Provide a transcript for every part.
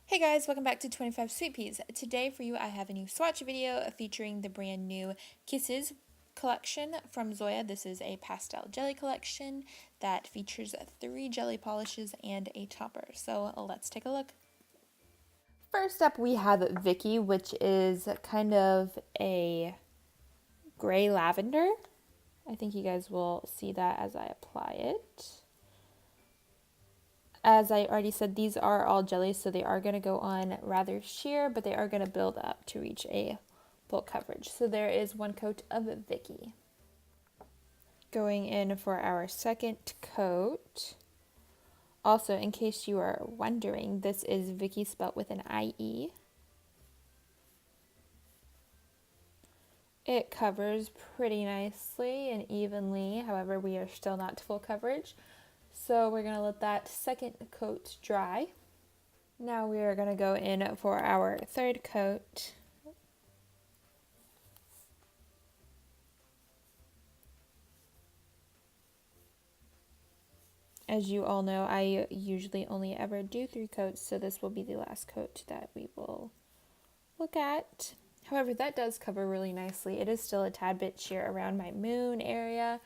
Hey guys, welcome back to 25 Sweetpeas. Today for you I have a new swatch video featuring the brand new Kisses collection from Zoya. This is a pastel jelly collection that features 3 jelly polishes and a topper. So let's take a look. First up we have Vicky, which is kind of a gray lavender. I think you guys will see that as I apply it. As I already said, these are all jellies, so they are going to go on rather sheer, but they are going to build up to reach a full coverage. So there is one coat of Vicky. Going in for our second coat. Also, in case you are wondering, this is Vicky spelled with an IE. It covers pretty nicely and evenly, however, we are still not to full coverage. So we're going to let that second coat dry. Now we are going to go in for our third coat. As you all know, I usually only ever do 3 coats, so this will be the last coat that we will look at. However, that does cover really nicely. It is still a tad bit sheer around my moon area.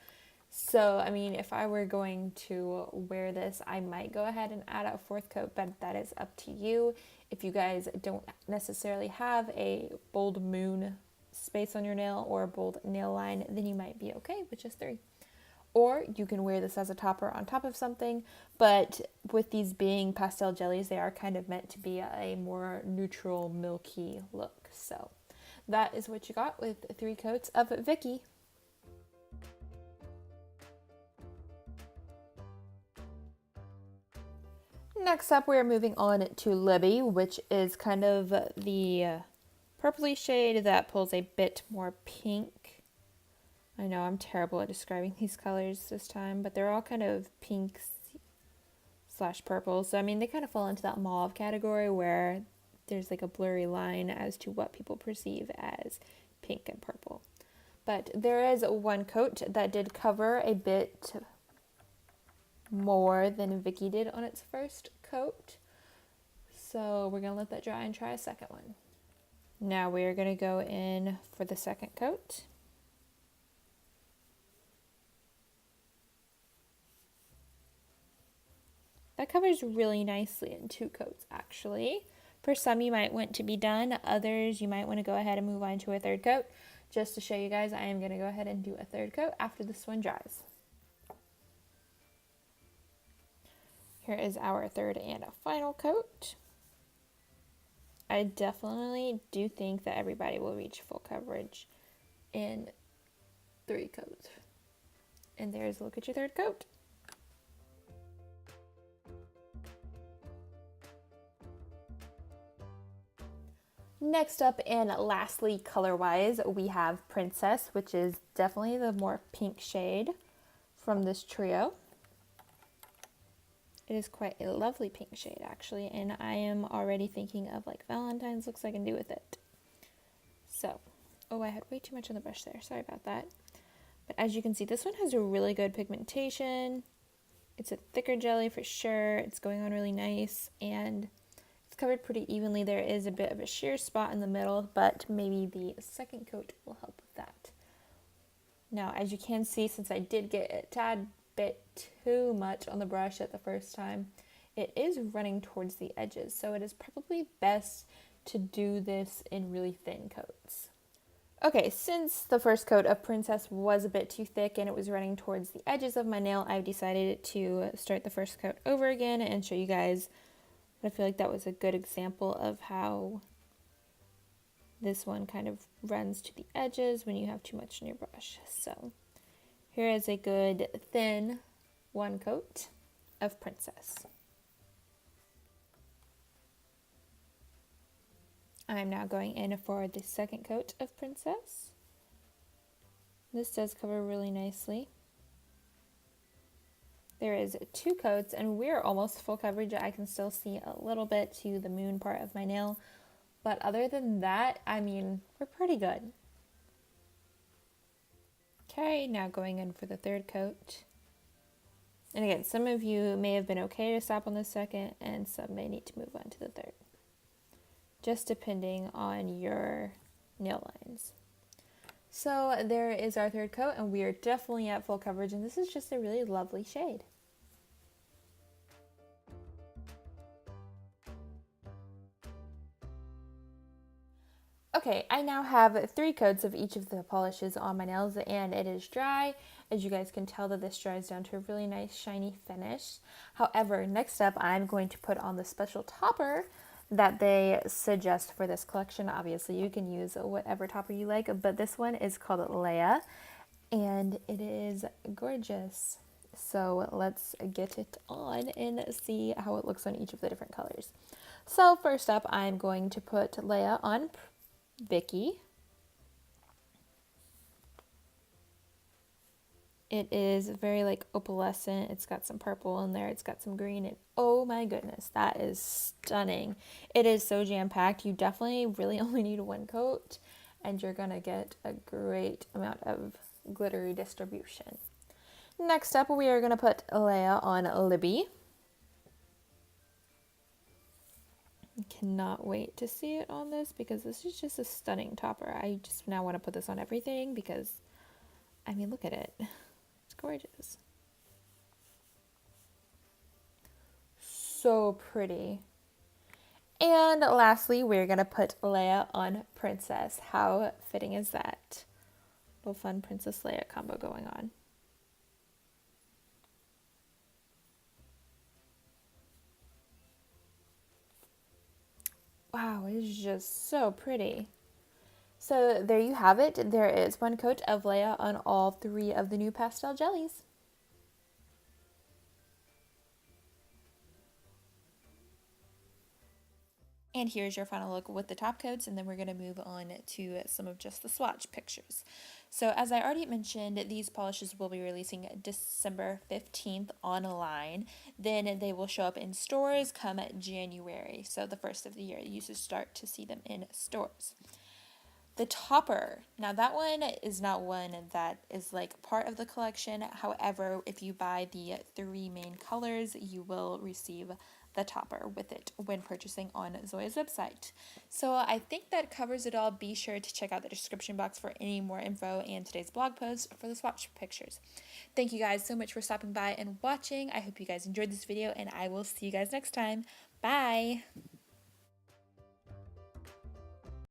So, I mean, if I were going to wear this, I might go ahead and add a 4th coat, but that is up to you. If you guys don't necessarily have a bold moon space on your nail or a bold nail line, then you might be okay with just 3. Or you can wear this as a topper on top of something, but with these being pastel jellies, they are kind of meant to be a more neutral, milky look. So that is what you got with 3 coats of Vicky. Next up, we are moving on to Libby, which is kind of the purpley shade that pulls a bit more pink. I know I'm terrible at describing these colors this time, but they're all kind of pinks slash purple. So, I mean, they kind of fall into that mauve category where there's like a blurry line as to what people perceive as pink and purple. But there is one coat that did cover a bit more than Vicky did on its first coat. So we're going to let that dry and try a second one. Now we are going to go in for the second coat. That covers really nicely in 2 coats actually. For some you might want to be done, others you might want to go ahead and move on to a 3rd coat. Just to show you guys, I am going to go ahead and do a 3rd coat after this one dries. Here is our 3rd and final coat. I definitely do think that everybody will reach full coverage in 3 coats. And there's a look at your 3rd coat. Next up and lastly, color-wise, we have Princess, which is definitely the more pink shade from this trio. It is quite a lovely pink shade actually, and I am already thinking of like Valentine's looks I can do with it. So, oh, I had way too much on the brush there, sorry about that. But as you can see, this one has a really good pigmentation. It's a thicker jelly for sure, it's going on really nice, and it's covered pretty evenly. There is a bit of a sheer spot in the middle, but maybe the second coat will help with that. Now, as you can see, since I did get a tad bit too much on the brush at the first time, it is running towards the edges, so it is probably best to do this in really thin coats. Okay, since the first coat of Princess was a bit too thick and it was running towards the edges of my nail, I've decided to start the first coat over again and show you guys. I feel like that was a good example of how this one kind of runs to the edges when you have too much in your brush. So here is a good thin 1 coat of Princess. I'm now going in for the second coat of Princess. This does cover really nicely. There is 2 coats and we're almost full coverage. I can still see a little bit to the moon part of my nail. But other than that, I mean, we're pretty good. Okay, now going in for the 3rd coat. And again, some of you may have been okay to stop on the second and some may need to move on to the 3rd. just depending on your nail lines. So there is our third coat, and we are definitely at full coverage, and this is just a really lovely shade. Okay, I now have 3 coats of each of the polishes on my nails, and it is dry. As you guys can tell that this dries down to a really nice shiny finish. However, next up I'm going to put on the special topper that they suggest for this collection. Obviously you can use whatever topper you like, but this one is called Leia, and it is gorgeous. So let's get it on and see how it looks on each of the different colors. So first up, I'm going to put Leia on Vicky. It is very like opalescent. It's got some purple in there. It's got some green. And oh my goodness, that is stunning. It is so jam-packed. You definitely really only need 1 coat, and you're gonna get a great amount of glittery distribution. Next up, we are gonna put Leia on Libby. I cannot wait to see it on this because this is just a stunning topper. I just now want to put this on everything because, I mean, look at it. It's gorgeous. So pretty. And lastly, we're going to put Leia on Princess. How fitting is that? Little fun Princess Leia combo going on. Wow, it is just so pretty. So there you have it. There is 1 coat of Leia on all 3 of the new Pastel Jellies. And here's your final look with the top coats, and then we're going to move on to some of just the swatch pictures. So as I already mentioned, these polishes will be releasing December 15th online. Then they will show up in stores come January, so the first of the year. You should start to see them in stores. The topper, now that one is not one that is like part of the collection. However, if you buy the 3 main colors, you will receive the topper with it when purchasing on Zoya's website. So I think that covers it all. Be sure to check out the description box for any more info and today's blog post for the swatch pictures. Thank you guys so much for stopping by and watching. I hope you guys enjoyed this video, and I will see you guys next time. Bye!